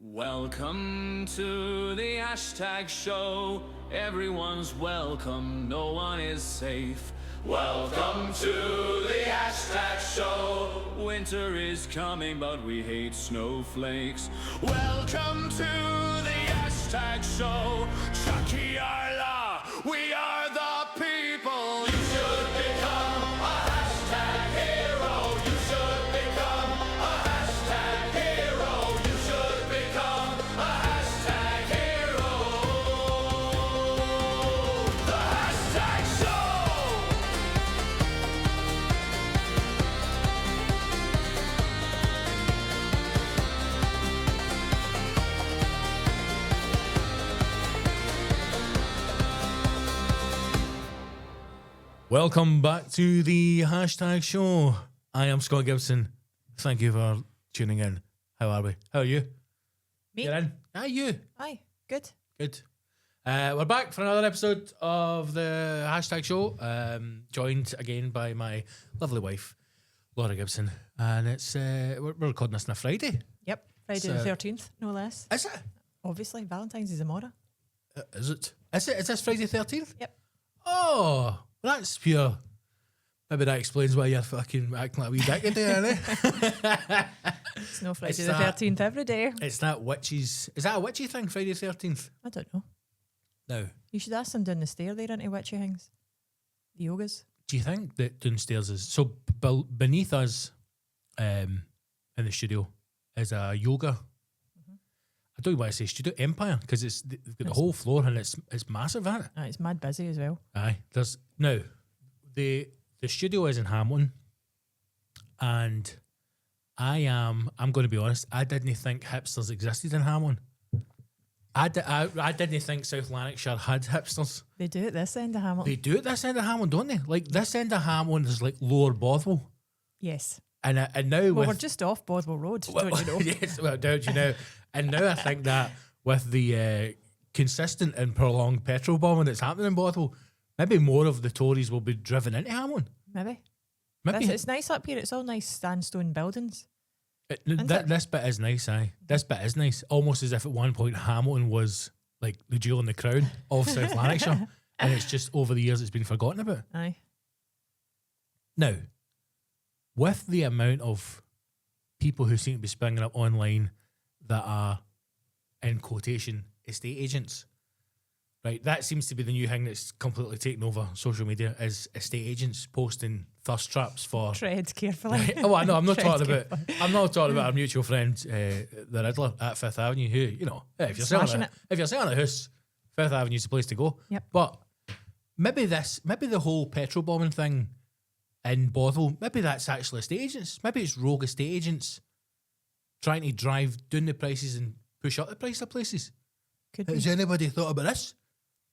Welcome to the hashtag show. Everyone's welcome, no one is safe. Welcome to the hashtag show. Winter is coming, but we hate snowflakes. Welcome to the hashtag show. Chucky Arla, we are the people. You should become a hashtag hero. You should become a hashtag hero. You should become a hashtag hero. The hashtag show. Welcome back to the hashtag show. I am Scott Gibson. Thank you for tuning in. How are we? How are you? Me? You're in? Aye, you. Aye, good. Good. We're back for another episode of the hashtag show. Joined again by my lovely wife, Laura Gibson. And it's we're recording this on a Friday. Yep, Friday So- the 13th, no less. Is it? Obviously, Valentine's is tomorrow. Is it? Is it? Is this Friday 13th? Yep. Oh, well, that's pure. Maybe that explains why you're fucking acting like a wee dick today, innit? It's no Friday It's the that- 13th every day. It's that witches. Is that a witchy thing, Friday 13th? I don't know. No. You should ask them down the stair there into witchy things. The yogas. Do you think that downstairs is so beneath us in the studio is a yoga? I don't want to say studio empire because they've got the Yes. whole floor and it's massive, isn't it? It's mad busy as well. Aye. There's now the studio is in Hamilton, and I'm going to be honest. I didn't think hipsters existed in Hamilton. I didn't think South Lanarkshire had hipsters. They do it this end of Hamilton. They do it this end of Hamilton, don't they? Like this end of Hamilton is like Lower Bothwell. Yes. And now Well, with we're just off Bothwell Road, don't you know? yes, well, don't you know? And now I think that with the consistent and prolonged petrol bombing that's happening in Bothwell, maybe more of the Tories will be driven into Hamilton. Maybe. Maybe It's nice up here. It's all nice sandstone buildings. Isn't it? This bit is nice, aye. This bit is nice. Almost as if at one point Hamilton was like the jewel in the crown of South Lanarkshire, and it's just over the years it's been forgotten about. Aye. Now, with the amount of people who seem to be springing up online that are, in quotation, estate agents, right? That seems to be the new thing that's completely taken over social media is estate agents posting thirst traps for. Tread carefully. Right? Oh, I know. I'm not Tread talking about. carefully. I'm not talking about our mutual friend, the Riddler at Fifth Avenue. Who, you know, if you're Smashing selling it. if you're selling a house, Fifth Avenue's the place to go. Yep. But maybe the whole petrol bombing thing in Bothwell, maybe that's actually estate agents. Maybe it's rogue estate agents trying to drive down the prices and push up the price of places. Could Has be. anybody thought about this?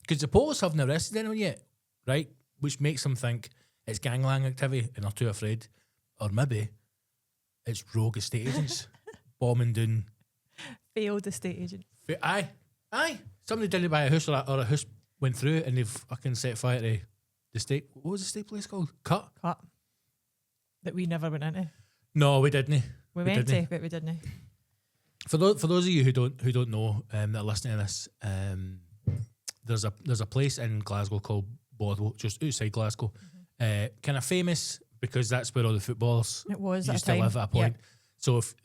Because the police haven't arrested anyone yet, right? Which makes them think it's gangland activity and they're too afraid. Or maybe it's rogue estate agents bombing down. Failed estate agent. Aye. Somebody didn't buy a house or a house went through it and they've fucking set fire to the state. What was the state place called? Cut? That we never went into. No, we didn't. We We went didn't. to, but we didn't. For those of you who don't know that are listening to this, there's a place in Glasgow called Bothwell, just outside Glasgow, kind of famous because that's where all the footballers It was at used a to time. live at a point. Yep. So if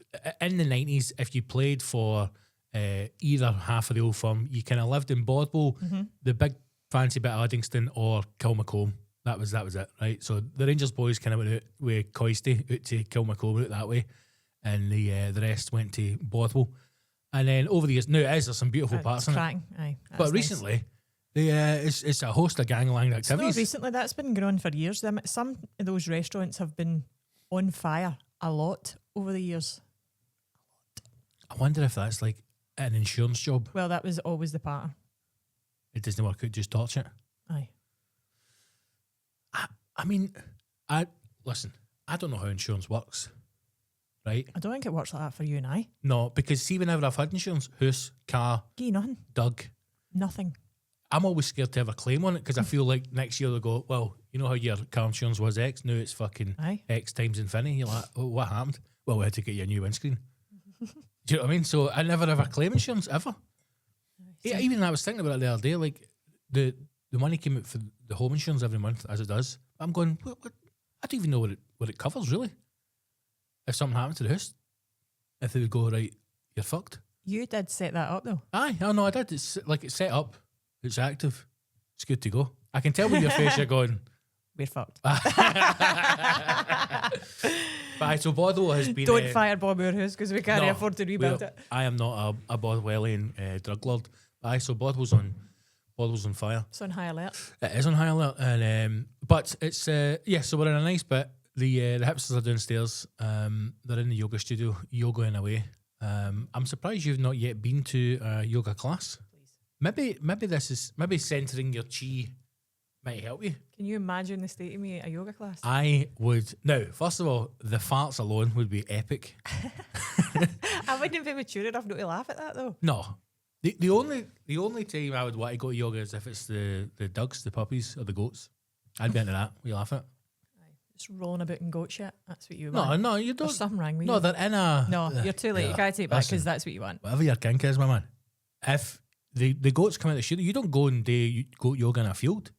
in the 90s, if you played for either half of the old firm, you kind of lived in Bothwell, the big fancy bit of Uddingston or Kilmacombe. That was it, right? So the Rangers boys kind of went out with Coisty out to Kilmacombe out that way, and the rest went to Bothwell. And then over the years, now there's some beautiful parts in it. cracking. Aye. But that's nice. recently, it's a host of gangland It's not activities. recently, that's been going on for years. Some of those restaurants have been on fire a lot over the years. I wonder if that's like an insurance job. Well, that was always the pattern. It doesn't work out, just torch it. Aye. I mean, listen, I don't know how insurance works, right? I don't think it works like that for you and I. No, because see, whenever I've had insurance, house, car, Gee, nothing. dug, Nothing. I'm always scared to have a claim on it because I feel like next year they'll go, well, you know how your car insurance was X, now it's fucking Aye. X times infinity. You're like, oh, what happened? Well, we had to get you a new windscreen. Do you know what I mean? So I never ever claim insurance ever. Yeah, even I was thinking about it the other day. Like the money came out for the home insurance every month, as it does. I'm going, what? I don't even know what it covers really. If something happens to the house, if they would go right, you're fucked. You did set that up though. Aye, oh no, I did. It's like it's set up, it's active, it's good to go. I can tell with your face you're going, We're fucked. But aye, so Bothwell has been. Don't firebomb our house because we can't no, afford to rebuild it. I am not a Bothwellian drug lord. Aye, so Bothwell's on fire. It's on high alert. It is on high alert, and but it's so we're in a nice bit. The hipsters are downstairs. They're in the yoga studio, yogaing away. I'm surprised you've not yet been to a yoga class. Please. Maybe centering your chi might help you. Can you imagine the state of me at a yoga class? I would. Now, first of all, the farts alone would be epic. I wouldn't be mature enough not to laugh at that though. No. The only time I would want to go to yoga is if it's the ducks, the puppies, or the goats. I'd be into that. We laugh at. Just rolling about in goat shit. That's what you No, want. no, you don't. There's something wrong with No, you. they're in a. No, you're too late. You can't take it back because that's what you want. Whatever your kink is, my man. If the goats come out of the studio, you don't go and do goat yoga in a field.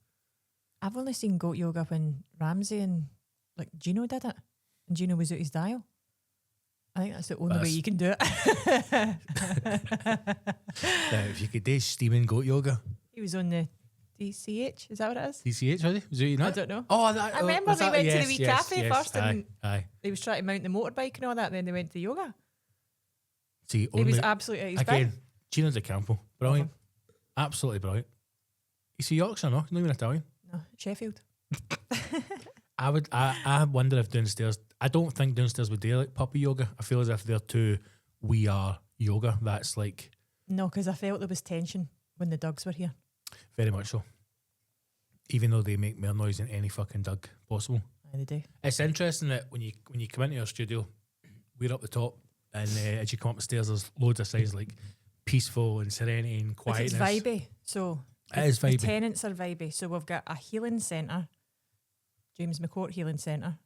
I've only seen goat yoga when Ramsey and like Gino did it, and Gino was at his dial. I think that's the only way you can do it. If you could do steaming goat yoga. He was on the DCH, is that what it is? DCH, was he? Was he not? I don't know. Oh, I remember they went to the wee cafe first and aye. he was trying to mount the motorbike and all that, then they went to yoga. See, He only, was absolutely at his again, best. Gino De Campo. Brilliant. Absolutely brilliant. You see Yorkshire, no? Not even Italian. No, Sheffield. I wonder if downstairs, I don't think downstairs would do like puppy yoga. I feel as if they're too we are yoga. That's like. No, because I felt there was tension when the dogs were here. Very much so. Even though they make more noise than any fucking dog possible. Aye, they do. It's interesting that when you come into our studio, we're up the top, and as you come up the stairs, there's loads of signs like peaceful and serenity and quietness. It's vibey. So It is vibey. The tenants are vibey. So we've got a healing centre, James McCourt Healing Centre.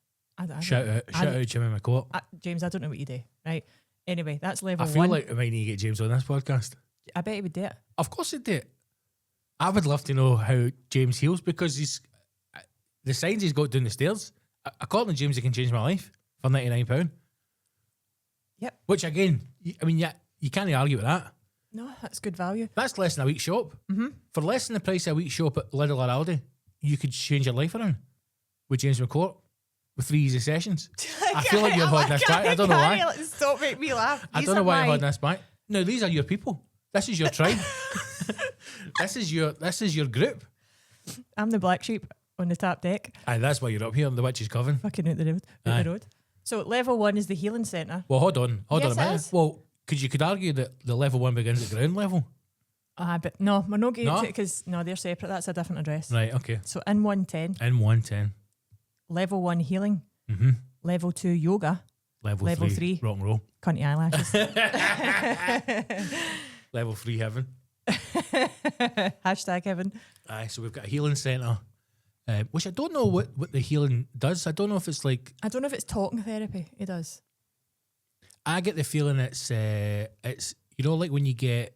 Shout out Jimmy McCourt. James, I don't know what you do. Right. Anyway, that's level I feel one. like we might need to get James on this podcast. I bet he would do it. Of course he'd do it. I would love to know how James heals because the signs he's got down the stairs. According to James, he can change my life for £99. Yep. Which again, I mean, you can't argue with that. No, that's good value. That's less than a week's shop. Mm-hmm. For less than the price of a week's shop at Lidl or Aldi, you could change your life around with James McCourt with 3 easy sessions. I feel like you're holding this back. I don't know why. Stop making me laugh. I don't know why you're holding this back. No, these are your people. This is your tribe. This is your group. I'm the black sheep on the top deck. Aye, that's why you're up here. The witch's coven. Fucking out the road. So level one is the healing centre. Well, hold on Yes, a it minute. is. Well, because you could argue that the level 1 begins at ground level. But no, we're not getting No? to it because no, they're separate. That's a different address. Right, okay. So in 110, In 110. level 1 healing, Mm-hmm. level 2 yoga, Level Level 3. three. Rock and roll. cunty eyelashes. Level 3 heaven. Hashtag heaven. Aye, so we've got a healing centre, which I don't know what the healing does. I don't know if it's like. I don't know if it's talking therapy. It does. I get the feeling it's like when you get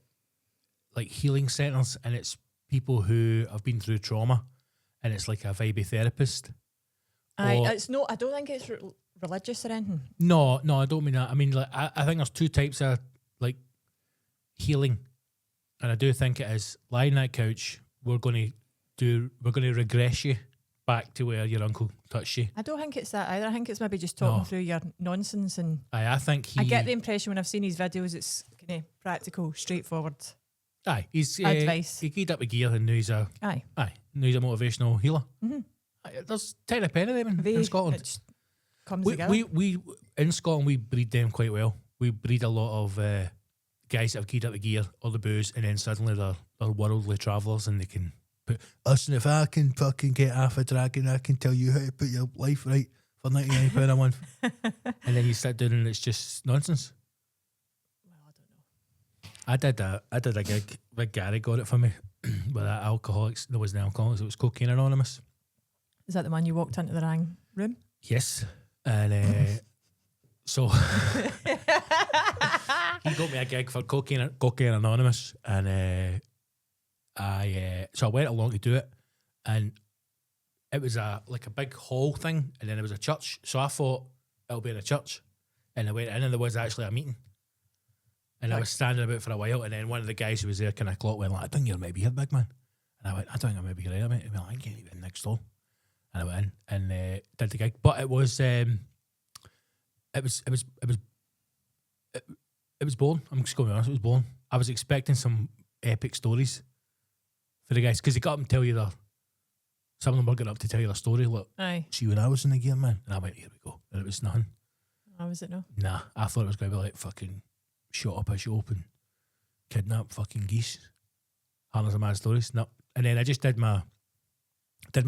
like healing centres and it's people who have been through trauma and it's like a vibey therapist. Or- It's no. I don't think it's religious or anything. No, I don't mean that. I mean, like, I think there's 2 types of like healing, and I do think it is lying on that couch. We're going to regress you back to where your uncle touched you. I don't think it's that either. I think it's maybe just talking through your nonsense, and I think I get the impression when I've seen his videos, it's kind of practical, straightforward. he's advice. He keyed up a gear and now he's a Aye. He's a motivational healer. Mm-hmm. There's 10 a penny of them in Scotland. It just comes We together. in Scotland we breed them quite well. We breed a lot of guys that have keyed up the gear or the booze, and then suddenly they're worldly travellers and they can put. Listen, if I can fucking get half a dragon, I can tell you how to put your life right for £99 a month. And then you sit down and it's just nonsense. Well, I don't know. I did a gig. Big Gary got it for me with that Alcoholics. No, it wasn't Alcoholics. It was Cocaine Anonymous. Is that the one you walked into the wrong room? Yes, and so he got me a gig for Cocaine Anonymous, and so I went along to do it, and it was a big hall thing, and then there was a church. So I thought it'll be in a church, and I went in, and there was actually a meeting, and I was standing about for a while, and then one of the guys who was there kind of clocked went like, "I think you're maybe here, big man," and I went, "I don't think I maybe here, mate." He went, "I can get you in next door," and I went in and did the gig, but it was boring. I'm just going to be honest, it was boring. I was expecting some epic stories for the guys, because they got them to tell you some of them were getting up to tell you their story. Look, Aye. see when I was in the gear, man, and I went, here we go, and it was nothing. How was it no? Nah, I thought it was going to be like fucking shot up a shop and kidnap fucking geese. Hundreds of mad stories. No, and then I just did my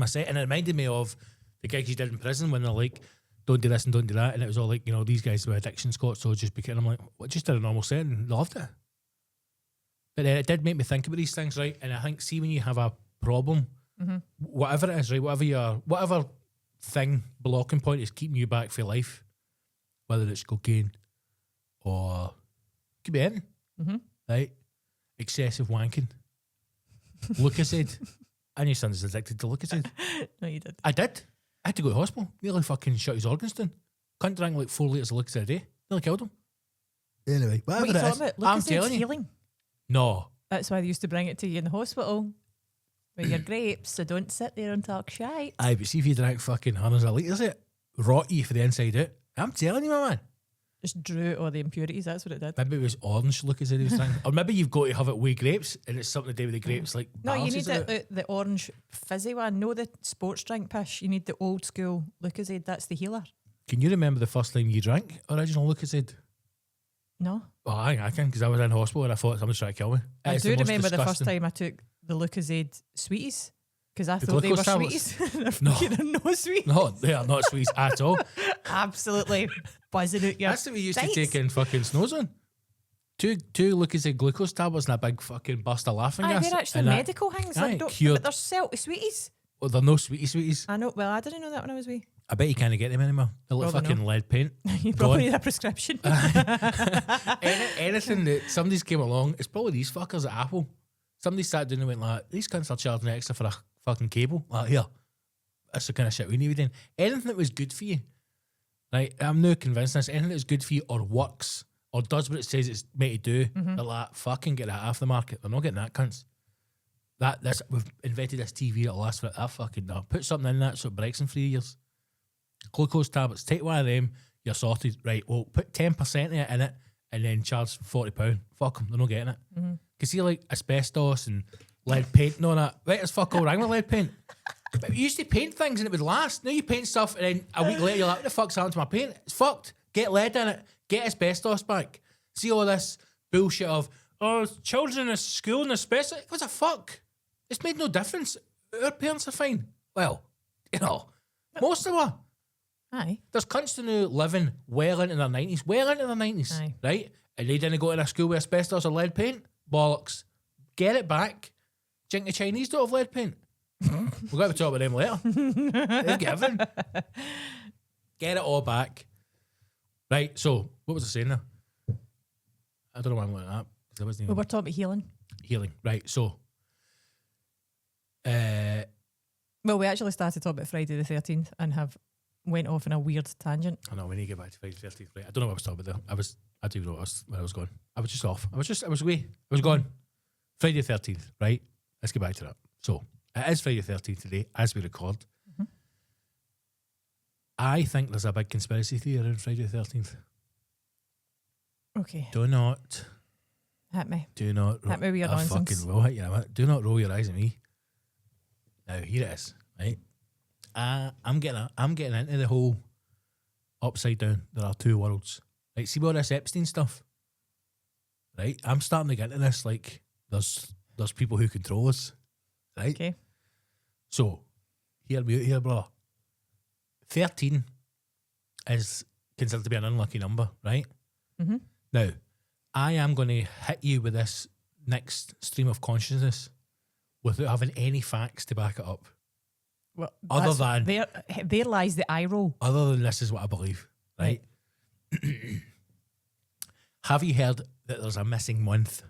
set, and it reminded me of the gigs you did in prison when they're like, don't do this and don't do that, and it was all like, you know, these guys were addiction Scots, so just became, I'm like, well, just did a normal set and loved it. But then it did make me think about these things, right? And I think, see, when you have a problem, whatever it is, right, whatever thing, blocking point is keeping you back for life, whether it's cocaine or it could be anything, right? Excessive wanking, Lucozade, and your son's addicted to Lucozade. No, you did. I did. I had to go to hospital. Nearly fucking shut his organs down. Cunt drank like 4 litres of Lucozade a day. Nearly killed him. Anyway, What are you talking about? I'm Lucasade's telling you. healing. No. That's why they used to bring it to you in the hospital with your grapes, so don't sit there and talk shite. Aye, but see if you drank fucking hundreds of litres of it, rot you for the inside out. I'm telling you, my man. Just drew out all the impurities, that's what it did. Maybe it was orange Lucozade he was drinking. Or maybe you've got to have it with grapes, and it's something to do with the grapes, like No, you need balances it. the orange fizzy one. No, the sports drink pish. You need the old school Lucozade. That's the healer. Can you remember the first time you drank original Lucozade? No. Oh, I can, because I was in hospital and I thought someone's trying to kill me. I It's do the most remember the first disgusting- time I took the Lucozade sweeties, because I The thought they were glucose tablets? sweeties. No. They're no sweets. No, they are not sweets at all. Absolutely buzzing out your That's what we used dates. to take in fucking snow zone. Two Lucozade glucose tablets and a big fucking burst of laughing Aye, gas. they're actually and that- medical things. Aye, Like, cured. but they're salty sweeties. Well, they're no sweeties. I know. Well, I didn't know that when I was wee. I bet you can't get them anymore. They're like Probably fucking lead paint. You Gone. probably need a prescription. Anything that somebody's came along, it's probably these fuckers at Apple. Somebody sat down and went like, these cunts are charging extra for a fucking cable. Like, here, that's the kind of shit we need. Then anything that was good for you, right? I'm now convinced this. Anything that was good for you or works or does what it says it's made to do, they're like, fucking get that off the market. They're not getting that, cunts. We've invented this TV that'll last for that fucking no. Put something in that so it breaks in 3 years. Glucose tablets, take one of them, you're sorted. Right, well, put 10% of it in it and then charge £40. Fuck them, they're not getting it. Because see, like asbestos and lead paint and all that, right, it's fuck all wrong with lead paint. But we used to paint things and it would last. Now you paint stuff and then a week later you're like, what the fuck's happened to my paint? It's fucked. Get lead in it. Get asbestos back. See all this bullshit of, oh, children in school and asbestos. What the fuck? It's made no difference. Our parents are fine. Well, you know, most of them are. Aye. There's cunts who now living well into their 90s, Aye. right? And they didn't go to a school with asbestos or lead paint. Bollocks. Get it back. Do you think the Chinese don't have lead paint? We'll get to talk about them later. They're given. Get it all back. Right, so, what was I saying there? I don't know why I'm like that. 'Cause I wasn't We even were talking about healing. healing. Right, so. Well, we actually started talking about Friday the 13th and went off in a weird tangent. I know, we need to get back to Friday the 13th. Right, I don't know what I was talking about there. I don't even know where I was going. I was just off. I was away. I was gone. Friday the 13th, right? Let's get back to that. So, it is Friday the 13th today, as we record. I think there's a big conspiracy theory around Friday the 13th. Okay. Do not Hit me. Do not. That may be your I nonsense. fucking will hit you. in a minute. Do not roll your eyes at me. Now here it is. Right. I'm getting into the whole upside down. There are two worlds. Right. See all this Epstein stuff. Right. I'm starting to get into this. Like there's people who control us. Right. Okay. So hear me out here, brother. 13 is considered to be an unlucky number, right? Mm-hmm. Now, I am going to hit you with this next stream of consciousness without having any facts to back it up. Well, Other that's- than- there lies the eye roll. Other than this is what I believe, right? Have you heard that there's a missing month?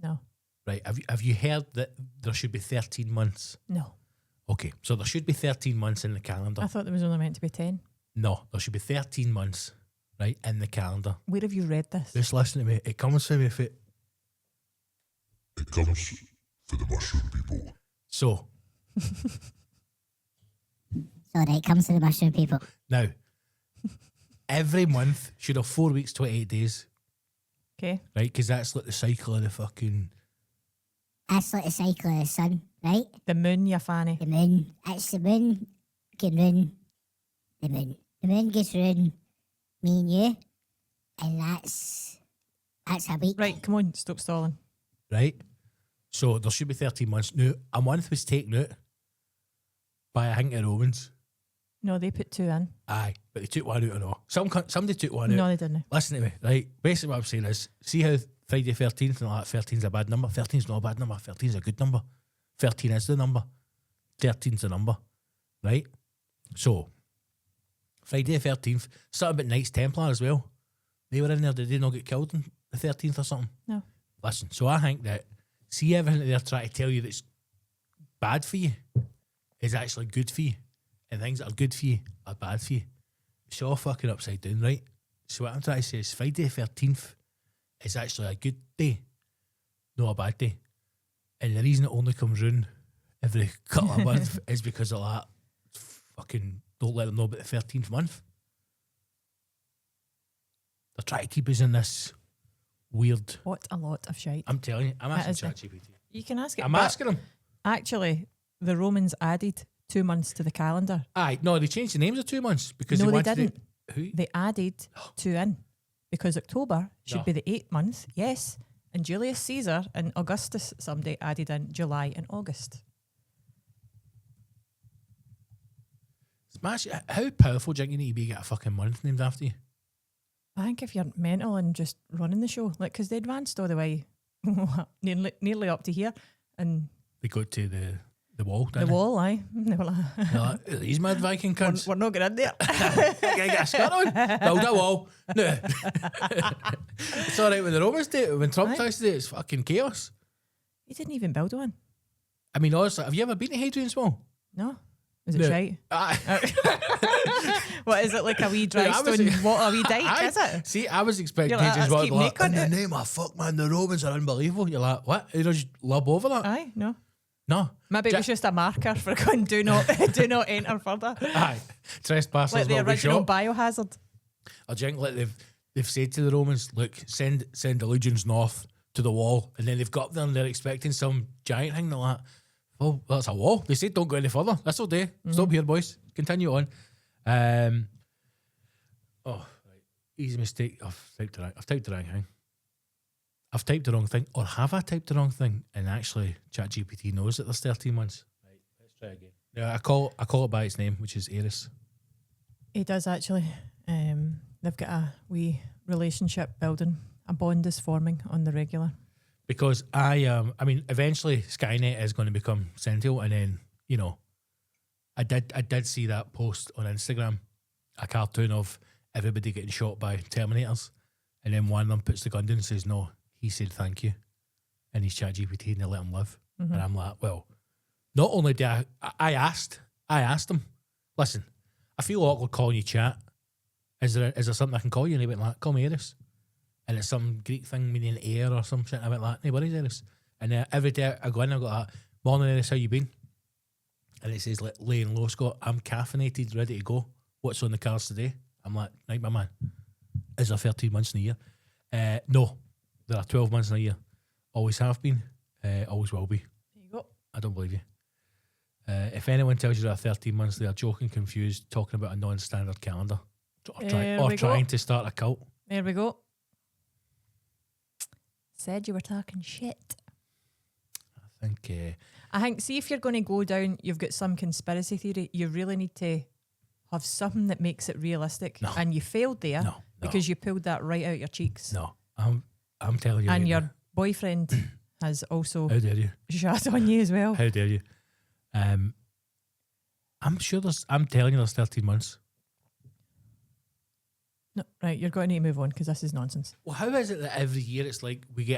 No. Right. Have you heard that there should be 13 months? No. Okay, so there should be 13 months in the calendar. I thought there was only meant to be 10. No, there should be 13 months, right, in the calendar. Where have you read this? Just listen to me. It comes from me if it... It comes for the mushroom people. So, Sorry, it comes to the mushroom people. now, every month should have 4 weeks, 28 days, Okay. right? Because that's like the cycle of the fucking... That's like the cycle of the sun, right? The moon, you fanny. The moon. It's the moon can ruin the moon. The moon gets ruined, me and you, and that's a week. Right, come on, stop stalling. Right? So there should be 13 months. Now, a month was taken out by, I think, the Romans. No, they put 2 in. Aye, but they took one out or no. Somebody took one out. No, they didn't. Listen to me, right? Basically what I'm saying is, see how Friday 13th and all that, 13's a bad number? 13's not a bad number. 13's a good number. 13 is the number. 13's the number, right? So, Friday 13th, something about Knights Templar as well. They were in there, did they not get killed on the 13th or something? No. Listen, so I think that, see everything that they're trying to tell you that's bad for you is actually good for you. And things that are good for you are bad for you. It's all fucking upside down, right? So what I'm trying to say is Friday 13th is actually a good day, not a bad day. And the reason it only comes round every couple of months is because of that. Fucking don't let them know about the 13th month. They're trying to keep us in this weird... What a lot of shite. I'm telling you, I'm That asking is ChatGPT. You can ask it. I'm but asking them. Actually, the Romans added 2 months to the calendar. Aye, no, they changed the names of 2 months because No, they they wanted didn't. it. Who? They added 2 in because October should No. be the 8th month, yes. And Julius Caesar and Augustus someday added in July and August. Smash! How powerful do you think you need to be to get a fucking month named after you? I think if you're mental and just running the show, like, because they advanced all the way nearly up to here and They go to the wall, the didn't wall, aye. They were like, They're like, these mad Viking cunts. we're not going in there. Can I get a skirt on? Build a wall. No. It's all right when the Romans do it. When Trump Aye. tries to do it, it's fucking chaos. He didn't even build one. I mean, honestly, have you ever been to Hadrian's Wall? No. Was it No. shite? Aye. What is it, like a wee dry I was- stone water, a wee dike, Aye. is it? See, I was expecting You're like, Hadrian's let's Wall keep to be like, making in the it. name of fuck, man, the Romans are unbelievable. You're like, what? You just lob over that? Aye, no. No. Maybe it was just a marker for going, do not enter further. Aye. Trespassers Like the will be original shot. biohazard. I think like they've said to the Romans, look, send the legions north to the wall, and then they've got there and they're expecting some giant thing. They're like, oh, that's a wall. They said don't go any further. That's all day. Stop here, boys. Continue on. Right. Easy mistake. I've typed the wrong thing. I've typed the wrong thing, or have I typed the wrong thing? And actually, ChatGPT knows that there's 13 months. Right, let's try again. Yeah, I call it by its name, which is Eris. He does actually. They've got a wee relationship building. A bond is forming on the regular. Because I mean, eventually Skynet is going to become sentient, and then I did see that post on Instagram, a cartoon of everybody getting shot by Terminators, and then one of them puts the gun down and says, "No, he said thank you," and he's ChatGPT and they let him live, and I'm like, well, not only did I asked him, listen, I feel awkward calling you chat. Is there something I can call you? And he went like, call me Eris. And it's some Greek thing meaning air or some shit. I went like, hey, what is Eris? And every day I go in, I go like, morning Eris, how you been? And it says, like, laying low, Scott, I'm caffeinated, ready to go. What's on the cards today? I'm like, right, my man. Is there 13 months in a year? No, there are 12 months in a year. Always have been, always will be. There you go. I don't believe you. If anyone tells you there are 13 months, they are joking, confused, talking about a non-standard calendar. Or trying to start a cult. There we go. Said you were talking shit. I think... I think, see, if you're going to go down, you've got some conspiracy theory, you really need to have something that makes it realistic. No. And you failed there No. because you pulled that right out your cheeks. No, I'm telling you. And right your now. boyfriend has also How dare you? shot on you as well. How dare you? I'm sure I'm telling you there's 13 months. No, right, you're going to need to move on because this is nonsense. Well, how is it that every year it's like we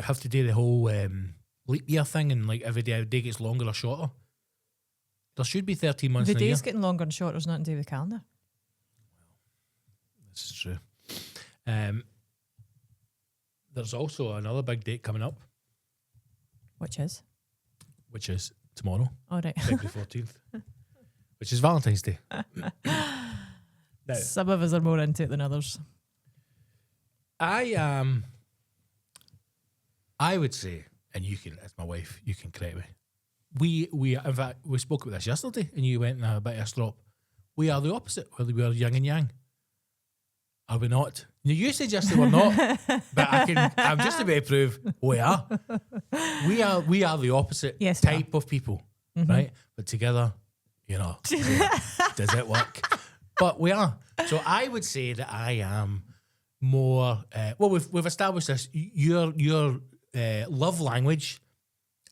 have to do the whole leap year thing, and like every day gets longer or shorter? There should be 13 months The in a year. day's getting longer and shorter. There's nothing to do with the calendar. This is true. There's also another big date coming up, Which is? which is tomorrow, All right. February 14th, which is Valentine's Day. Now, Some of us are more into it than others. I would say, and you can, as my wife, you can correct me. We in fact we spoke about this yesterday, and you went in a bit of a strop. We are the opposite. We are yin and yang. Are we not? You said yesterday we're not, but I'm just about to prove we are. We are the opposite Yes, we are. type of people, right? But together, does it work? But we are. So I would say that I am more. Well, we've established this. Your love language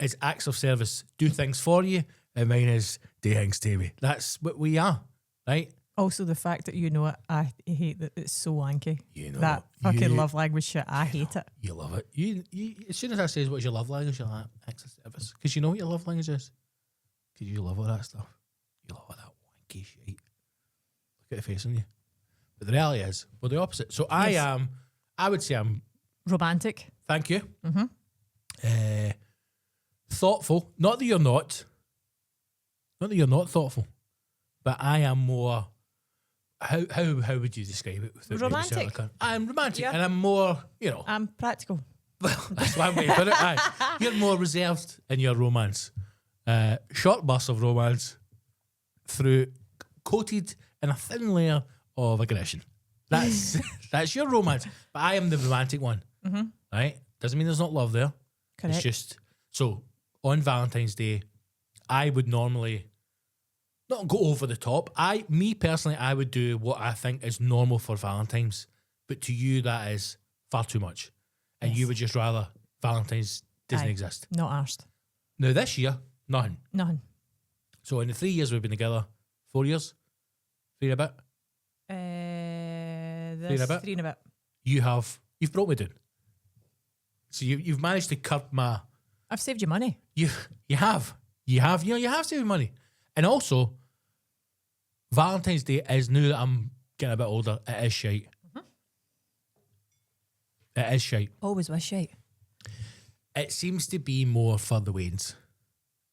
is acts of service. Do things for you, and mine is do things to me. That's what we are, right? Also, the fact that you know it, I hate that it's so wanky. You know that fucking love language shit, I hate it. You love it. You as soon as I say what's your love language, you're like acts of service, because you know what your love language is. Because you love all that stuff. You love all that wanky shit. Look at the face on you. But the reality is, we're the opposite. So Yes. I would say I'm. Romantic. Thank you. Thoughtful. Not that you're not. Not that you're not thoughtful. But I am more. How would you describe it? Without maybe sounding Romantic. like I'm romantic, Yeah. and I'm more. I'm practical. Well, that's one way to put it. Aye. You're more reserved in your romance. Short bursts of romance coated in a thin layer of aggression. That's your romance. But I am the romantic one. Right? Doesn't mean there's not love there. Correct. It's just so on Valentine's Day, I would normally not go over the top. Me personally, I would do what I think is normal for Valentine's, but to you that is far too much, and you Yes. would just rather Valentine's doesn't Aye. exist. Not arsed. Now this year, nothing. Nothing. So in the 3 years we've been together, 4 years, 3 and a bit. This and a bit? 3 and a bit. You've brought me down. So you've managed to curb my. I've saved you money. You have saved money, and also Valentine's Day is, now that I'm getting a bit older, it is shite. It is shite. Always wish shite. It seems to be more for the Waynes.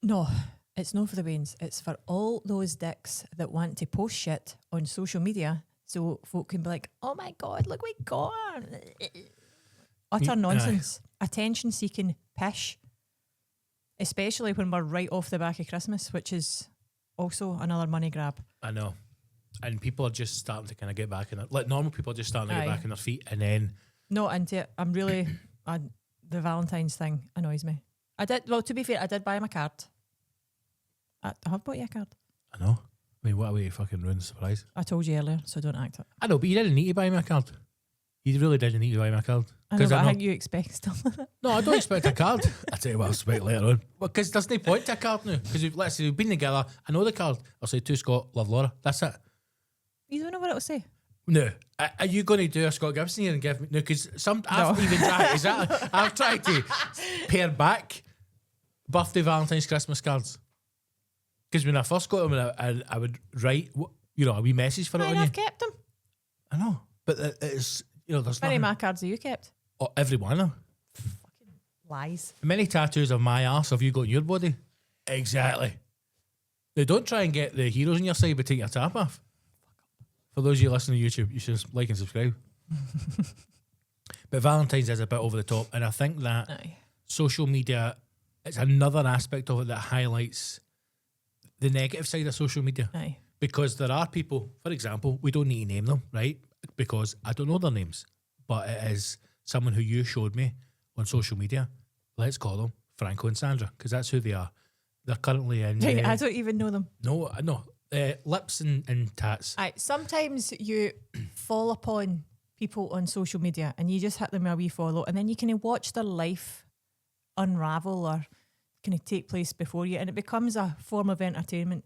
No, it's no for the Waynes. It's for all those dicks that want to post shit on social media so folk can be like, oh my God, look what we got. Utter Aye. nonsense. Attention seeking pish. Especially when we're right off the back of Christmas, which is also another money grab. I know, and people are just starting to kind of get back in it. Like normal people are just starting to get Aye. back on their feet, and then Not into it. I'm really, the Valentine's thing annoys me. To be fair, I did buy him a card. I have bought you a card. I know. I mean, what a way to fucking ruin the surprise. I told you earlier, so don't act it. I know, but you didn't need to buy me a card. You really didn't need to buy me a card. I know, 'Cause but I know- think you expect stuff like that. No, I don't expect a card. I'll tell you what I'll expect later on. Because there's no point to a card now. Because let's say we've been together, I know the card. I'll say to Scott, love Laura. That's it. You don't know what it'll say. No. Are you going to do a Scott Gibson here and give me... No, because I've even tried... Exactly. I've tried to pair back birthday, Valentine's, Christmas cards. Because when I first got them, I would write, a wee message for it Fine, on you. I've kept them. I know. But it's... there's How many nothing... of my cards have you kept? Oh, every one of them. Lies. How many tattoos of my arse have you got on your body? Exactly. Now, don't try and get the heroes on your side by taking your top off. For those of you listening to YouTube, you should like and subscribe. But Valentine's is a bit over the top, and I think that Aye. social media is another aspect of it that highlights the negative side of social media. Aye. Because there are people, for example, we don't need to name them, right? Because I don't know their names, but it is someone who you showed me on social media. Let's call them Franco and Sandra, because that's who they are. They're currently in... Right, I don't even know them. No. Lips and tats. Aye, sometimes you fall upon people on social media and you just hit them with a wee follow, and then you kind of watch their life unravel or kind of take place before you, and it becomes a form of entertainment.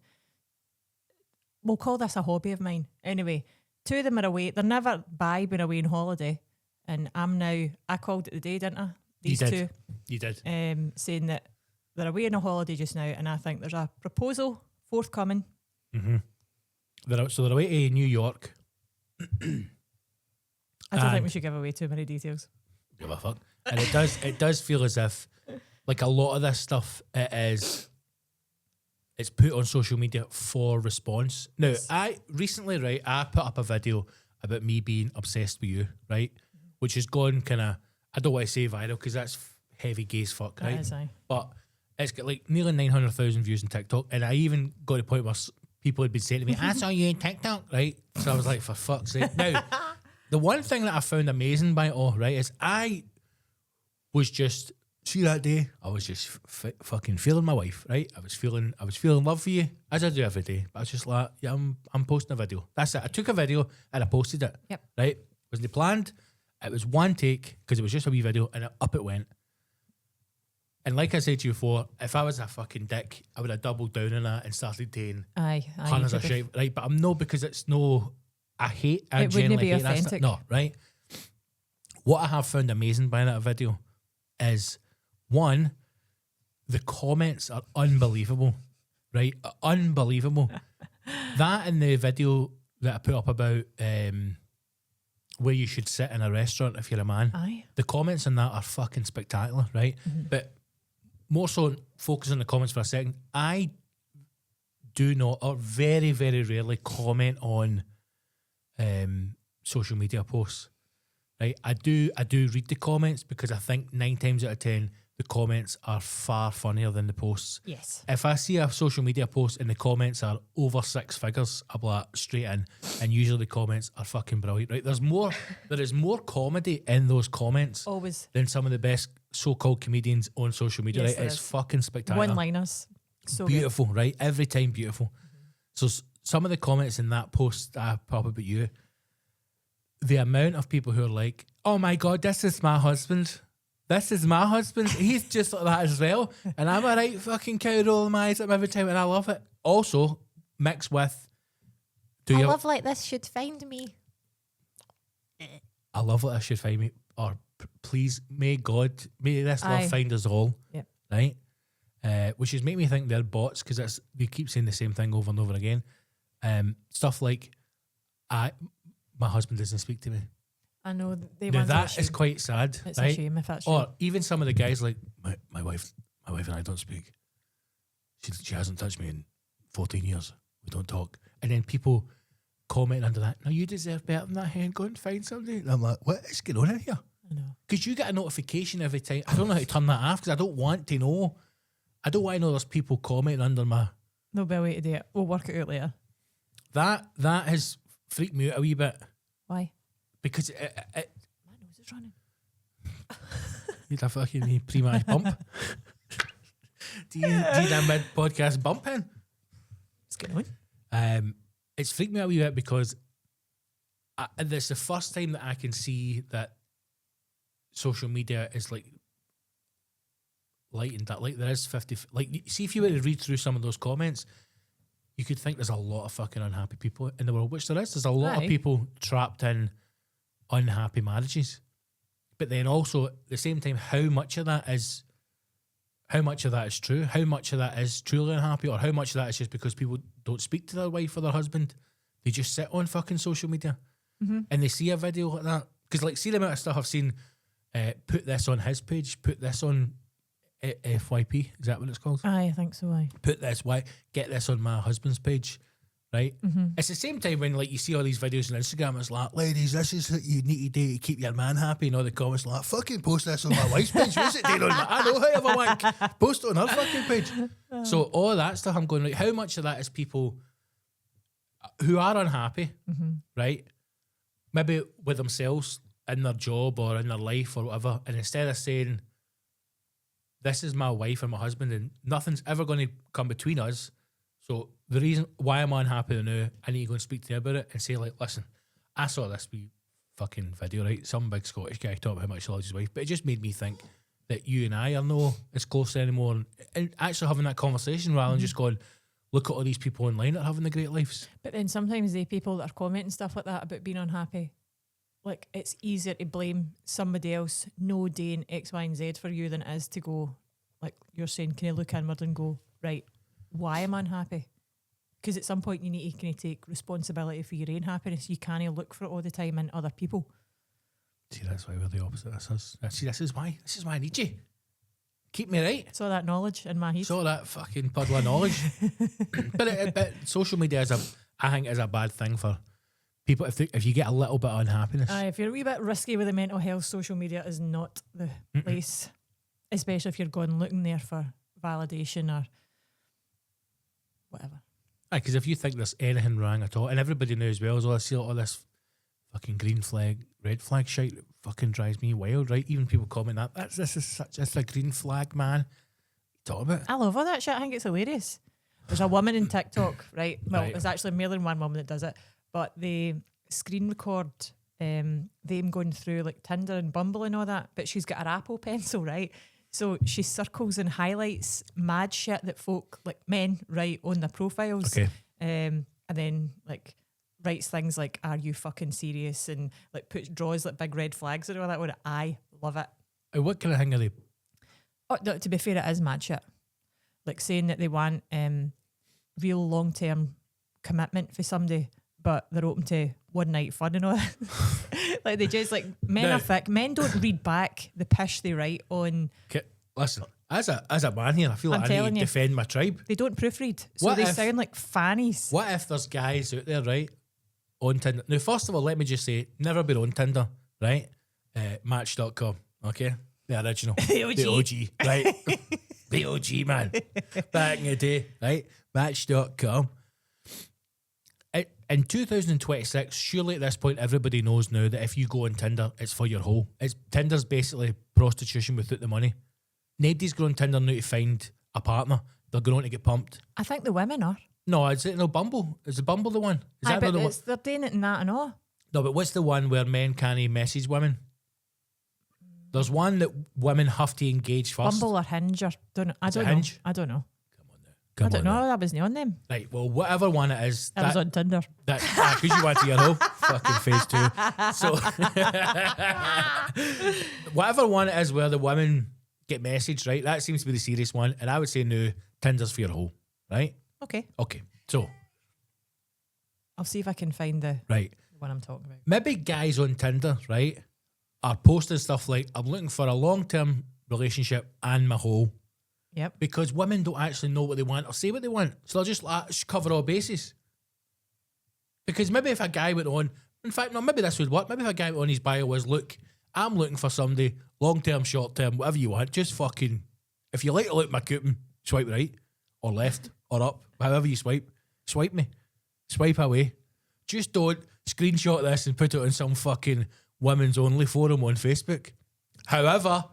We'll call this a hobby of mine. Anyway, two of them are away. They're never by being away on holiday. And I called it the day, didn't I? These You two. did. Saying that they're away on a holiday just now. And I think there's a proposal forthcoming. Mm-hmm. They're away to New York. I don't think And- we should give away too many details. Give a fuck. And it does feel as if, like, a lot of this stuff, it's put on social media for response. Now, I recently, I put up a video about me being obsessed with you, right? Which has gone kind of, I don't want to say viral because that's heavy gay as fuck, right? That is, aye. But it's got like nearly 900,000 views on TikTok. And I even got to the point where people had been saying to me, I saw you on TikTok, right? So I was like, for fuck's sake. Now, the one thing that I found amazing by it all, right, is I was just, see that day, I was just fucking feeling my wife, right? I was feeling love for you, as I do every day. But I was just like, yeah, I'm posting a video. That's it. I took a video and I posted it. Yep. Right? Wasn't planned. It was one take because it was just a wee video and up it went. And like I said to you before, if I was a fucking dick, I would have doubled down on that and started doing Aye. hundreds of shit, right? But I'm no, because it's no, I It wouldn't genuinely be hate that stuff. authentic. No, right? What I have found amazing by that video is, one, the comments are unbelievable, right? Unbelievable. That and the video that I put up about where you should sit in a restaurant if you're a man. Aye. The comments on that are fucking spectacular, right? But more so, focus on the comments for a second. I do not, or very, very rarely comment on social media posts, right? I do read the comments because I think 9 times out of 10, the comments are far funnier than the posts. Yes. If I see a social media post and the comments are over 6 figures, I'll be like, straight in. And usually the comments are fucking brilliant, right? There is more comedy in those comments Always than some of the best so-called comedians on social media, Yes, right? there It's is. fucking spectacular. one-liners. So good. Beautiful, right? Every time beautiful. So some of the comments in that post that I put up about you, the amount of people who are like, oh my God, this is my husband. This is my husband. He's just like that as well. And I'm a right fucking cow rolling my eyes at him every time and I love it. Also, mixed with, A love like this should find me. I love what I should find me. Or please, may this love Aye. find us all. Yep. Right? Which is make me think they're bots because they keep saying the same thing over and over again. Stuff like, my husband doesn't speak to me. I know they Now want that is quite sad, It's right? a shame if that's true. Or even some of the guys like, my wife and I don't speak. She hasn't touched me in 14 years. We don't talk. And then people comment under that, no, you deserve better than that, hen. Go and find somebody. And I'm like, what is going on in here? I know. Because you get a notification every time. I don't know how to turn that off because I don't want to know. I don't want to know there's people commenting under my... There'll be a way to do it. We'll work it out later. That has freaked me out a wee bit Why? because My nose is running. you'd a fucking pre-match bump. do you need a mid-podcast bump in? What's going on? It's freaked me out a wee bit because this is the first time that I can see that social media is like lightened that. Like there is 50. Like, see, if you were to read through some of those comments, you could think there's a lot of fucking unhappy people in the world, which there is. There's a lot Aye. of people trapped in unhappy marriages. But then also at the same time, how much of that is true? How much of that is truly unhappy, or how much of that is just because people don't speak to their wife or their husband? They just sit on fucking social media and they see a video like that. Because like, see the amount of stuff I've seen, put this on his page, put this on FYP, is that what it's called? Aye, I think so. Aye. Put this, get this on my husband's page, right? It's the same time when like you see all these videos on Instagram, it's like, ladies, this is what you need to do to keep your man happy, and all the comments like, fucking post this on my wife's page. What's it doing on my, I know how to have a wank. Post it on her fucking page. So all that stuff, I'm going, like, how much of that is people who are unhappy, right? Maybe with themselves in their job or in their life or whatever, and instead of saying, this is my wife and my husband and nothing's ever going to come between us, so the reason why I'm unhappy now, I need to go and speak to you about it and say, like, listen, I saw this wee fucking video, right? Some big Scottish guy talking about how much he loves his wife, but it just made me think that you and I are no as close anymore, and actually having that conversation rather than just going, look at all these people online that are having the great lives. But then sometimes the people that are commenting stuff like that about being unhappy, like it's easier to blame somebody else no doing X, Y, and Z for you than it is to go, like you're saying, can you look inward and go, right, why am I unhappy? Because at some point you need to kind of take responsibility for your own happiness. You can't look for it all the time in other people. See, that's why we're the opposite. This is why I need you. Keep me right. So that knowledge in my head. So that fucking puddle of knowledge. but social media I think is a bad thing for people if you get a little bit of unhappiness. If you're a wee bit risky with the mental health, social media is not the place, especially if you're going looking there for validation or whatever. Because if you think there's anything wrong at all, and everybody knows well, I see all this fucking green flag, red flag shit that fucking drives me wild, right? Even people comment that it's a green flag, man. Talk about it. I love all that shit. I think it's hilarious. There's a woman in TikTok, right? Well, Right. there's actually more than one woman that does it, but they screen record them going through like Tinder and Bumble and all that, but she's got her Apple Pencil, right? So she circles and highlights mad shit that folk, like men, write on their profiles. Okay. And then like writes things like, are you fucking serious? And like draws like big red flags and all that. I love it. What kind of thing are they? Oh, no, to be fair, it is mad shit. Like saying that they want real long-term commitment for somebody, but they're open to one night fun and all that. Like they just like, men No. are thick. Men don't read back the pish they write on. Listen, as a man here, I feel I'm like I need telling to you. defend my tribe. They don't proofread. So What they if- sound like fannies. What if there's guys out there, right, on Tinder? Now, first of all, let me just say, never been on Tinder, right? Match.com, okay? The original. The OG. The OG, right? The OG, man. Back in the day, right? Match.com. In 2026, surely at this point, everybody knows now that if you go on Tinder, it's for your hole. Tinder's basically prostitution without the money. Nobody's going on Tinder now to find a partner. They're going on to get pumped. I think the women are. No, is it no Bumble? Is the Bumble the one? Is Aye, that but not the one? they're doing it in that and all. No, but what's the one where men can't message women? There's one that women have to engage first. Bumble or Hinge or I Is it don't know. Hinge? I don't know. Come I don't on know. now. That wasn't on them. Right, well, whatever one it is, I was on Tinder. because you went to your home, fucking phase 2. So, whatever one it is where the women get messaged, right? That seems to be the serious one. And I would say no, Tinder's for your hole, right? Okay. Okay, so, I'll see if I can find the right. one I'm talking about. Maybe guys on Tinder, right, are posting stuff like, I'm looking for a long-term relationship and my hole. Yep. Because women don't actually know what they want or say what they want. So they'll just cover all bases. Because maybe if a guy went on, in fact, no, maybe this would work. Maybe if a guy went on his bio was, look, I'm looking for somebody, long-term, short-term, whatever you want, just fucking, if you like to look at my coupon, swipe right or left or up, however you swipe me, swipe away. Just don't screenshot this and put it on some fucking women's only forum on Facebook. However,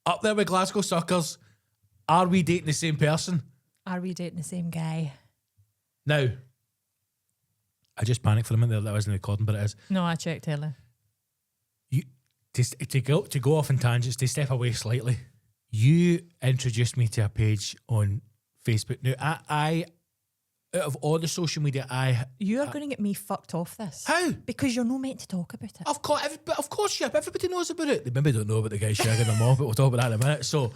up there with Glasgow Suckers, are we dating the same person? Are we dating the same guy? Now, I just panicked for a minute there that I wasn't recording, but it is. No, I checked earlier. To go off in tangents, to step away slightly, you introduced me to a page on Facebook. Now, I out of all the social media, You are going to get me fucked off this. How? Because you're not meant to talk about it. Of course, yeah, everybody knows about it. They maybe don't know about the guy shagging them all, but we'll talk about that in a minute. So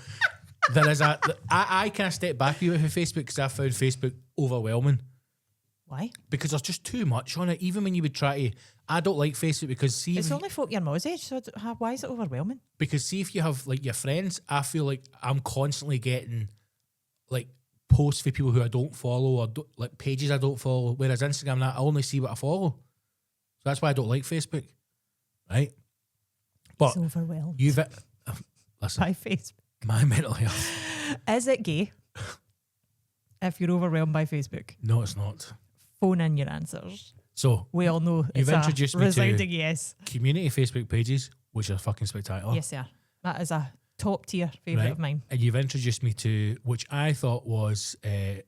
there is I kind of step back a bit with Facebook because I found Facebook overwhelming Why? because there's just too much on it. Even when you would try to, I don't like Facebook because see It's if, only folk your mum's age, so why is it overwhelming? because see if you have like your friends, I feel like I'm constantly getting like posts for people who I don't follow or like pages I don't follow. Whereas Instagram, I only see what I follow. So that's why I don't like Facebook, right? But It's overwhelmed listen, by Facebook. my mental health. Is it gay if you're overwhelmed by Facebook? No, it's not. Phone in your answers. So We all know You've it's introduced a me to- resounding yes. community Facebook pages, which are fucking spectacular. Yes, sir. That is a top tier favourite Right. of mine. And you've introduced me to, which I thought was a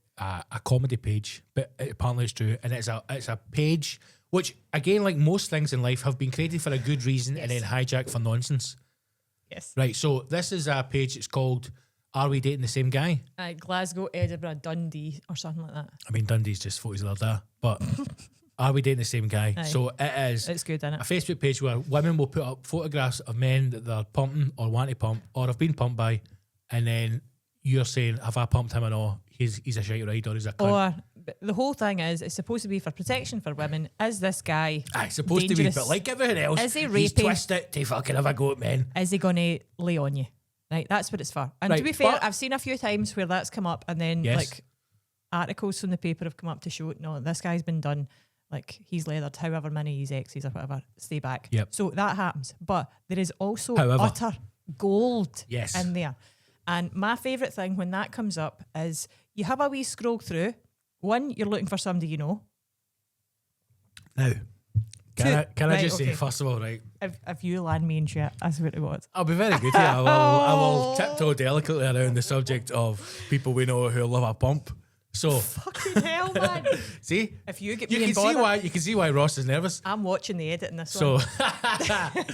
comedy page, but apparently it's true. And it's a page which, again, like most things in life, have been created for a good reason and then Yes. hijacked for nonsense. Yes. Right. So this is a page. It's called Are we dating the same guy? Glasgow, Edinburgh, Dundee, or something like that. I mean, Dundee's just photos of their dad, but are we dating the same guy? Aye. So it is It's good, isn't a it? Facebook page where women will put up photographs of men that they're pumping or want to pump or have been pumped by, and then you're saying, have I pumped him or not? He's a shite ride or he's a cunt. Or but the whole thing is, it's supposed to be for protection for women. Is this guy It's supposed dangerous? to be, but like everything else, Is he he's rapey? twisted to fucking have a go at men. Is he going to lay on you? Right, that's what it's for. And to Right, be fair, but- I've seen a few times where that's come up, and then Yes. like articles from the paper have come up to show, no, this guy's been done. Like he's leathered however many his exes or whatever. Stay back. Yep. So that happens, but there is also However. utter gold Yes. in there. And my favourite thing when that comes up is you have a wee scroll through. One, you're looking for somebody you know. Now, can Two. I Right, just say, okay. first of all, right, If you land me in shit, that's what it was. I'll be very good here. I will tiptoe delicately around the subject of people we know who love a pump. So, Fucking hell, man. see, If you get you me can in see bother, why Ross is nervous. I'm watching the edit in this So, one.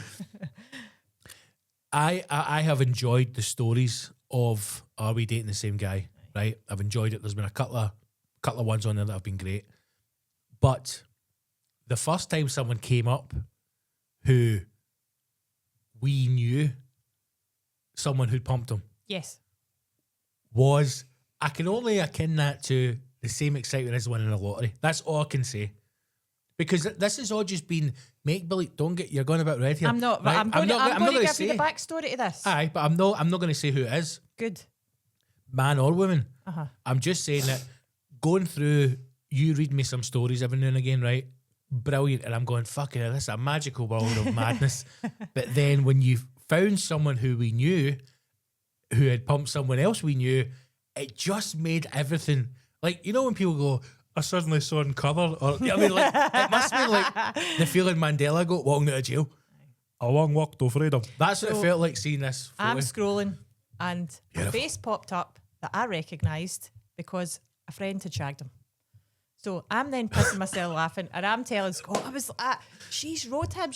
I have enjoyed the stories of Are We Dating the Same Guy? Right, I've enjoyed it. There's been a couple of ones on there that have been great, but the first time someone came up who we knew, someone who'd pumped him, Yes. was, I can only akin that to the same excitement as winning a lottery. That's all I can say. Because this has all just been make believe. You're going about red here. I'm not, but right? I'm going to gonna give say, you the backstory to this. Aye, but I'm not going to say who it is, Good. man or woman. Uh-huh. I'm just saying that going through, you read me some stories every now and again, right? Brilliant. And I'm going, fucking hell, this is a magical world of madness. But then when you found someone who we knew, who had pumped someone else we knew, it just made everything, like, you know when people go, I suddenly saw in colour, or, I mean, like, it must be like the feeling Mandela got walking out of jail. A long walk to freedom. That's what it So, felt like seeing this photo. I'm scrolling and a Beautiful. face popped up that I recognised because a friend had shagged him. So I'm then pissing myself laughing, and I'm telling Scott, I was like, she's wrote him,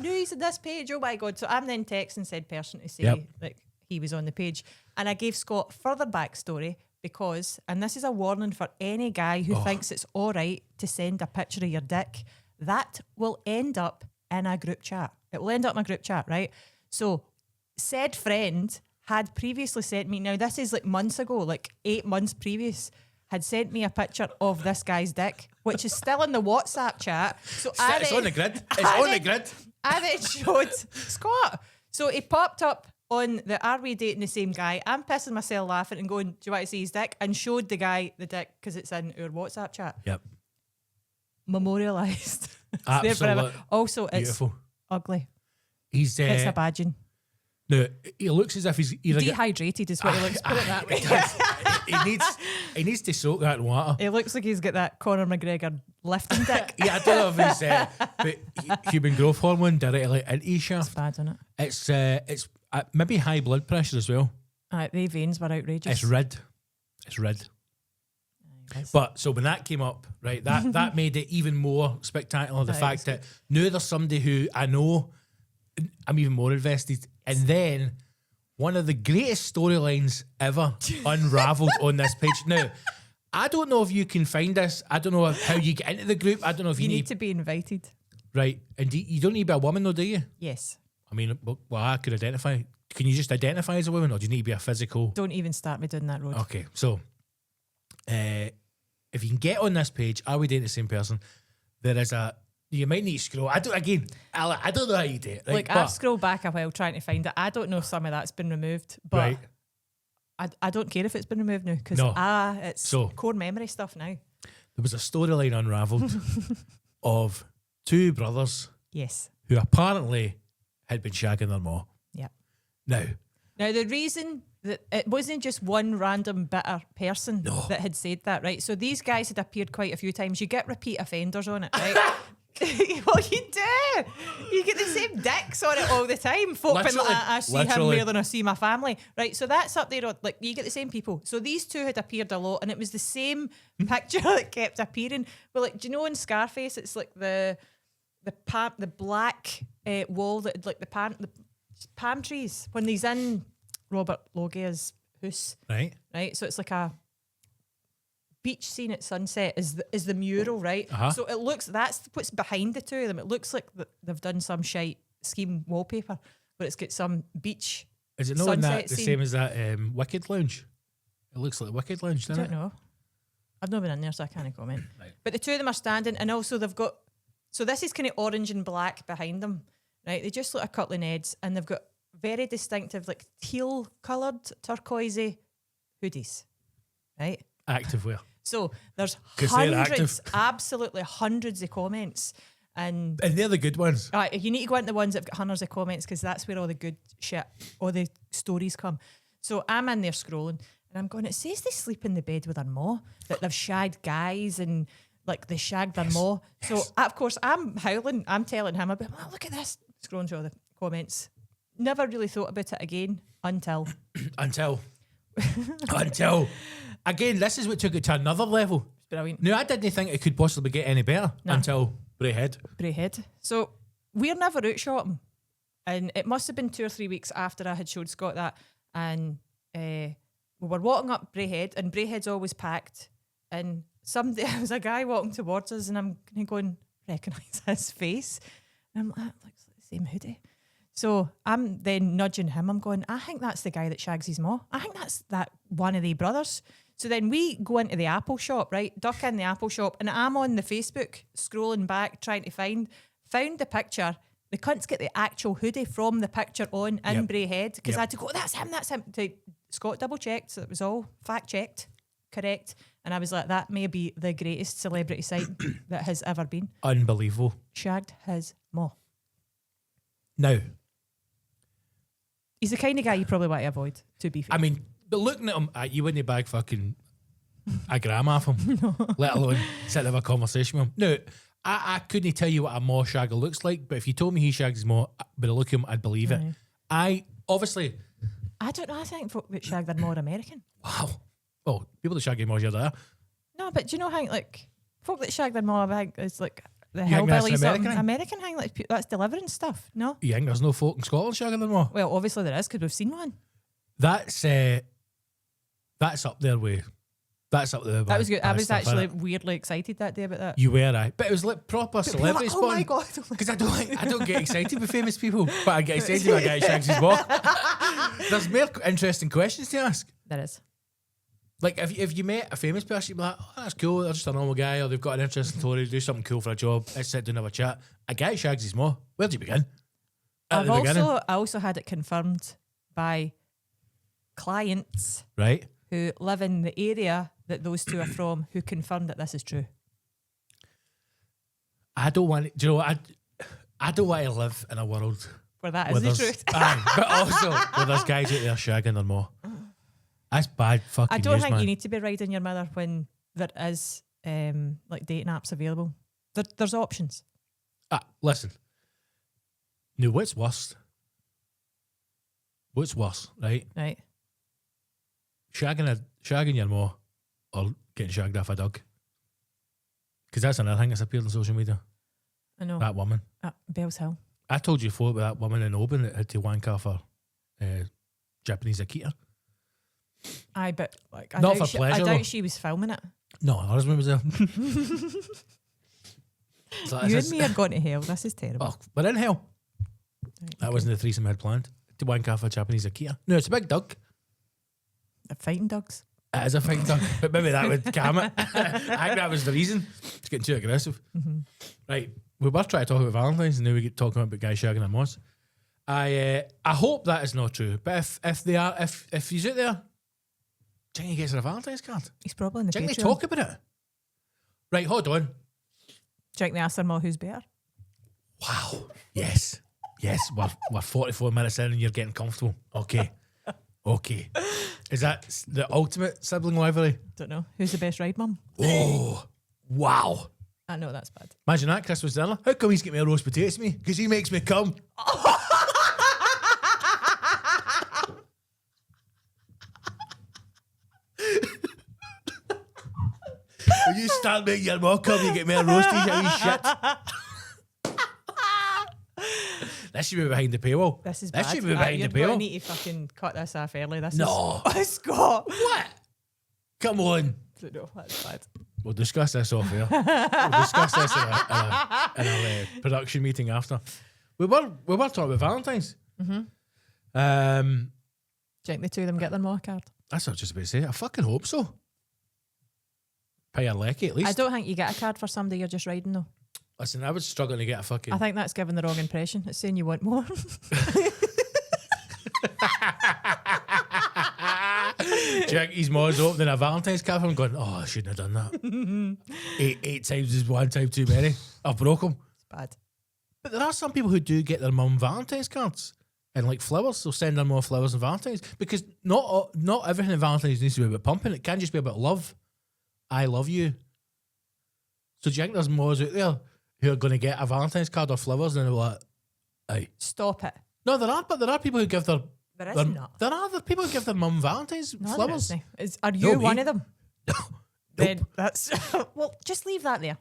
no, he's on this page, oh my God. So I'm then texting said person to say Yep. like he was on the page. And I gave Scott further backstory because, and this is a warning for any guy who thinks it's all right to send a picture of your dick, that will end up in a group chat. It will end up in a group chat, right? So said friend had previously sent me, now this is like months ago, like 8 months previous, had sent me a picture of this guy's dick, which is still in the WhatsApp chat. So It's on the grid. It's on the grid. I then showed Scott. So he popped up on the Are We Dating the Same Guy? I'm pissing myself laughing and going, do you want to see his dick? And showed the guy the dick because it's in our WhatsApp chat. Yep. Memorialised. It's there forever. Absolute Also, it's beautiful. ugly. He's It's a badging. no, he looks as if he's either Dehydrated is what he looks. Put it that way. he needs to soak that in water. He looks like he's got that Conor McGregor lifting dick. Yeah, I don't know if he's but human growth hormone directly into his It's shaft. bad, isn't it? It's maybe high blood pressure as well. The veins were outrageous. It's red. It's red. But so when that came up, right, that made it even more spectacular. The Aye, fact that now there's somebody who I know, I'm even more invested. And then one of the greatest storylines ever unravelled on this page. Now, I don't know if you can find this. I don't know how you get into the group. I don't know if You you need to be invited. Right. And you don't need to be a woman though, do you? Yes. I mean, well, I could identify. Can you just identify as a woman, or do you need to be a physical? Don't even start me down that road. Okay, so if you can get on this page, Are We Dating the Same Person? There is you might need to scroll. I don't know how you do it. Right? Like, I've scrolled back a while trying to find it. I don't know if some of that's been removed, but right. I don't care if it's been removed now because No. it's So- core memory stuff now. There was a storyline unravelled of two brothers Yes. who apparently had been shagging their mom. Yeah. Now, Now, the reason that it wasn't just one random bitter person No. that had said that, right? So these guys had appeared quite a few times. You get repeat offenders on it, right? Well, you do. You get the same dicks on it all the time. Folk been Literally. like, I see him Literally. more than I see my family. Right, so that's up there. Like, you get the same people. So these two had appeared a lot, and it was the same picture that kept appearing. But like, do you know in Scarface, it's like the black wall that like the palm trees when he's in Robert Loggia's house, Right. right? So it's like a beach scene at sunset is the mural, right? Uh-huh. So it looks, that's what's behind the two of them. It looks like they've done some shite scheme wallpaper, but it's got some beach. Is it not in that Sunset the scene. same as that Wicked Lounge? It looks like Wicked Lounge, I doesn't don't it? know. I've not been in there, so I can't comment. Right. But the two of them are standing, and also they've got. So this is kind of orange and black behind them, right? They just look a couple of Neds, and they've got very distinctive, like teal coloured, turquoisey hoodies, right? Activewear. So there's 'Cause they're hundreds, active. absolutely hundreds of comments, and And they're the good ones. you need to go into the ones that've got hundreds of comments because that's where all the good shit, all the stories come. So I'm in there scrolling, and I'm going, it says they sleep in the bed with their ma, that they've shagged guys and like they shagged their ma. So of course I'm howling, I'm telling him about, oh, look at this, scrolling through all the comments. Never really thought about it again until Until. Again, this is what took it to another level. brilliant. No, I didn't think it could possibly get any better No. until Braehead. Braehead. So we're never out shopping. And it must have been 2 or 3 weeks after I had showed Scott that. And we were walking up Braehead, and Braehead's always packed. And there was a guy walking towards us, and I'm kind of going, recognise his face. And I'm like, that looks like the same hoodie. So I'm then nudging him. I'm going, I think that's the guy that shags his ma. I think that's that one of the brothers. So then we go into the Apple shop, right? Duck in the Apple shop, and I'm on the Facebook scrolling back trying to found the picture. The cunt's get the actual hoodie from the picture on in Yep. Braehead because Yep. I had to go, that's him. Scott double checked, so it was all fact checked, correct. And I was like, that may be the greatest celebrity sight that has ever been. Unbelievable. Shagged his ma. Now, He's the kind of guy you probably want to avoid, to be fair. I mean, but looking at him, you wouldn't bag fucking a gram off him, let alone sit and have a conversation with him. No, I couldn't tell you what a ma shagger looks like, but if you told me he shags his ma, by the look of him, I'd believe it. Aye. I don't know. I think folk that shag they're more American. Wow. Oh, people that shag their ma's are there. No, but do you know how like folk that shag their ma, I think it's like the You think that's an hillbillies. American thing? American thing, like that's Deliverance stuff. No, You think there's no folk in Scotland shagging their ma? well, obviously there is because we've seen one. That's up there with. That's up there. That was good. I was stuff, actually innit? weirdly excited that day about that. You were, right? But it was like proper celebrity Like, oh my spotting. god! Because I don't get excited with famous people, but I get excited when a guy shags his ma. There's more interesting questions to ask. There is. Like if you met a famous person, you'd be like, oh, that's cool, they're just a normal guy, or they've got an interesting story, do something cool for a job, let's sit down and have a chat. A guy shags his ma. Where'd you begin? At the beginning. I also had it confirmed by clients Right? who live in the area that those two are from, who confirmed that this is true. I don't want do you know what? I don't want to live in a world Where that where is the there's truth. aye, but also where there's guys out there shagging their ma. That's bad fucking I don't news, think man. you need to be riding your mother when there is like dating apps available. There's options. Listen. Now, what's worse? What's worse, right? Right. Shagging your ma or getting shagged off a dog? Because that's another thing that's appeared on social media. I know. That woman. Bells Hill. I told you before about that woman in Oban that had to wank off her Japanese Akita. Aye, but like Not for pleasure, I though. doubt she was filming it. No, her husband was there. So You and me are going to hell. This is terrible. Oh, we're in hell. Right, That okay. wasn't the threesome I had planned. To wank off a Japanese Akita. No, it's a big dog. They're fighting dogs. It is a fighting dog, but maybe that would calm it. I think that was the reason. It's getting too aggressive. Mm-hmm. Right, we were trying to talk about Valentine's, and now we get talking about guys shagging their moss. I hope that is not true, but if they are, if he's out there, do you think he gets a Valentine's card? He's probably in the Do you think they Patreon. talk about it? Right, hold on. Do you think they ask their ma who's better? Wow. Yes. We're 44 minutes in, and you're getting comfortable. Okay. Is that the ultimate sibling rivalry? Don't know. Who's the best ride mum? Oh, wow. I know that's bad. Imagine that, Christmas dinner. How come he's getting me a roast potato to me? Because he makes me come. When you start making your mom come, you get me a roast, you shit. This should be behind the paywall. This is This bad. should be behind the You're going paywall. to need to fucking cut this off early. This No. is... Scott. What? Come on. No, that's bad. We'll discuss this off here. We'll discuss this in a production meeting after. We were talking about Valentine's. Mm-hmm. Do you think the two of them get their Mor card? That's what I was just about to say. I fucking hope so. Pay a lecky at least. I don't think you get a card for somebody you're just riding though. Listen, I was struggling to get a fucking... I think that's giving the wrong impression. It's saying you want more. Jack, his mom's opening a Valentine's card for him going, oh, I shouldn't have done that. eight times is one time too many. I broke him. It's bad. But there are some people who do get their mum Valentine's cards and like flowers. They'll send them more flowers and Valentine's because not everything in Valentine's needs to be about pumping. It can just be about love. I love you. So do you think there's moms out there who are going to get a Valentine's card or flowers and they're like, aye. Stop it. No, there aren't, but there are people who give their... There is not. There are other people who give their mum Valentine's No, flowers. there isn't. Are you No, one me. of them? Then that's... well, just leave that there.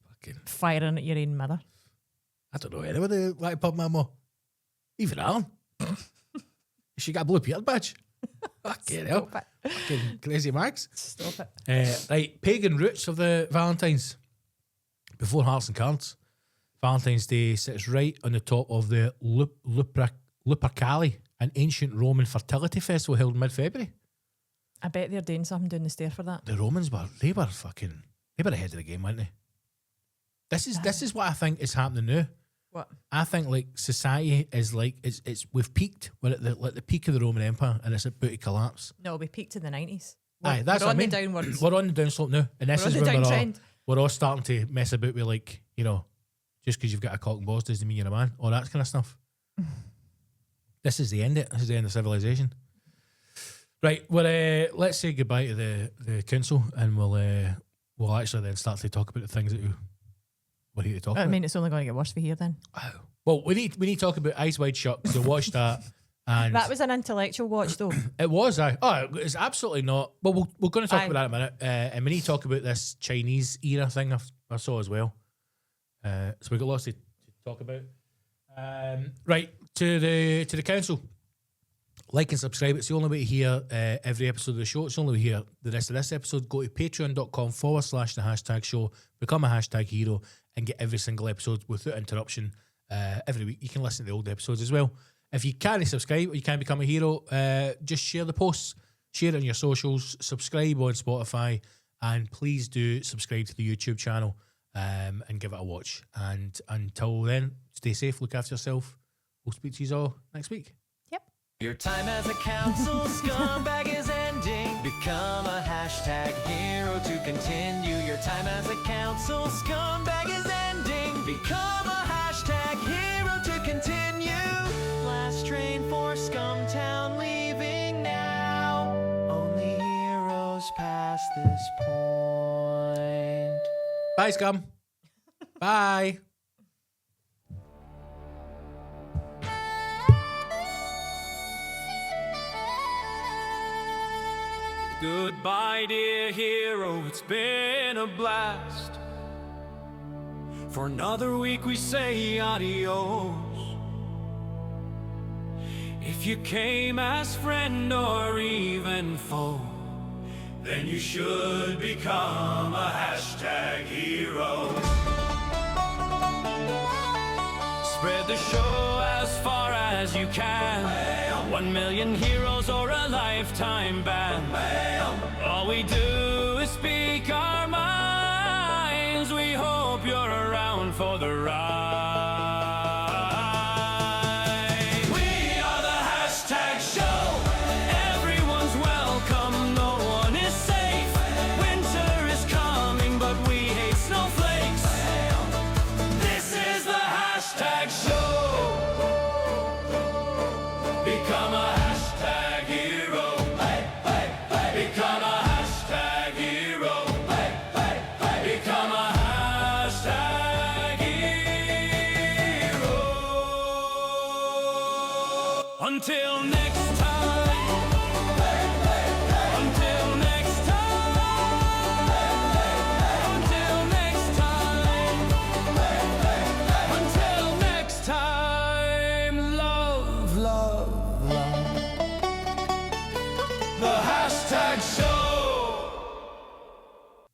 Fucking... Firing at your own mother. I don't know anybody like pub my mum. Even Alan. She got a blue beard badge. Fucking hell. Stop it. Fucking crazy Max. Stop it. Right, pagan roots of the Valentines. Before Hearts and Cards, Valentine's Day sits right on the top of the Lupercali, an ancient Roman fertility festival held in mid-February. I bet they're doing something down the stair for that. The Romans were ahead of the game, weren't they? This is what I think is happening now. What? I think like society is like we've peaked. We're at the peak of the Roman Empire and it's about to collapse. No, we peaked in the 90s. Aye, that's we're what on I mean. the downwards. We're on the downslope now, and this We're is on the when downtrend. we're all starting to mess about with like, you know, just because you've got a cock and balls doesn't mean you're a man, all that kind of stuff. This is the end. This is the end of civilization. Right, well, let's say goodbye to the council, and we'll actually then start to talk about the things that we're here to talk I about. mean, it's only going to get worse for here then. Oh. Well, we need to talk about Eyes Wide Shut because I watched that, and That was an intellectual watch though. it was. It's absolutely not. Well, we're going to talk Aye. about that in a minute, and we need to talk about this Chinese era thing I saw as well. So we've got lots to talk about. Right, to the council. Like and subscribe. It's the only way to hear every episode of the show. It's the only way to hear the rest of this episode. Go to patreon.com/the hashtag show. Become a hashtag hero and get every single episode without interruption every week. You can listen to the old episodes as well. If you can't subscribe or you can't become a hero, just share the posts. Share it on your socials. Subscribe on Spotify. And please do subscribe to the YouTube channel and give it a watch. And until then, stay safe, look after yourself. We'll speak to you all next week. Your time as a council scumbag is ending. Become a hashtag hero to continue. Your time as a council scumbag is ending. Become a hashtag hero to continue. Last train for Scumtown leaving now. Only heroes past this point. Bye, scum. Bye. Goodbye, dear hero, it's been a blast. For another week we say adios. If you came as friend or even foe, then you should become a hashtag hero. Spread the show as far as you can. 1 million heroes or a lifetime ban. All we do is speak our minds. We hope you're around for the ride. We are the hashtag show. Everyone's welcome, no one is safe. Winter is coming, but we hate snowflakes. This is the hashtag show. Become a hashtag hero. Become a hashtag hero. Become a hashtag hero. Until next